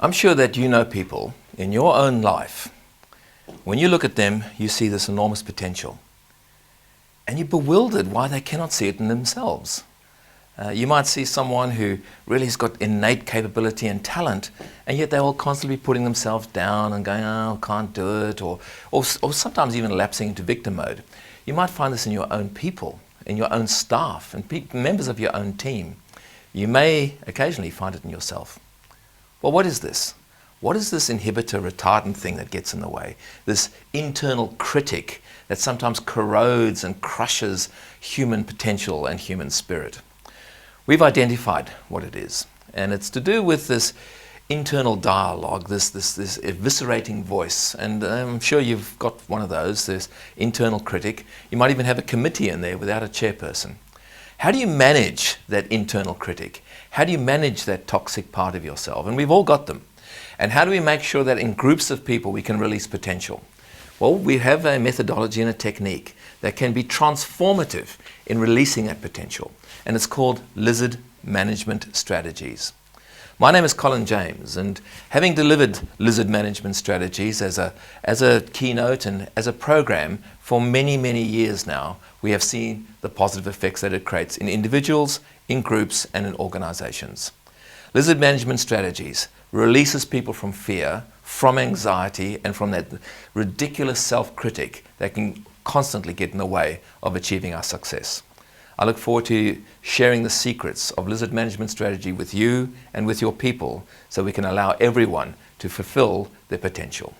I'm sure that you know people in your own life. When you look at them, you see this enormous potential. And you're bewildered why they cannot see it in themselves. You might see someone who really has got innate capability and talent, and yet they're all constantly putting themselves down and going, oh, can't do it, or sometimes even lapsing into victim mode. You might find this in your own people, in your own staff, and members of your own team. You may occasionally find it in yourself. Well, what is this? What is this inhibitor, retardant thing that gets in the way? This internal critic that sometimes corrodes and crushes human potential and human spirit. We've identified what it is, and it's to do with this internal dialogue, this eviscerating voice. And I'm sure you've got one of those, this internal critic. You might even have a committee in there without a chairperson. How do you manage that internal critic? How do you manage that toxic part of yourself? And we've all got them. And how do we make sure that in groups of people we can release potential? Well, we have a methodology and a technique that can be transformative in releasing that potential. And it's called Lizard Management Strategies. My name is Colin James, and having delivered Lizard Management Strategies as a keynote and as a program for many, many years now, we have seen the positive effects that it creates in individuals, in groups, and in organizations. Lizard Management Strategies releases people from fear, from anxiety, and from that ridiculous self-critic that can constantly get in the way of achieving our success. I look forward to sharing the secrets of Lizard Management Strategy with you and with your people so we can allow everyone to fulfill their potential.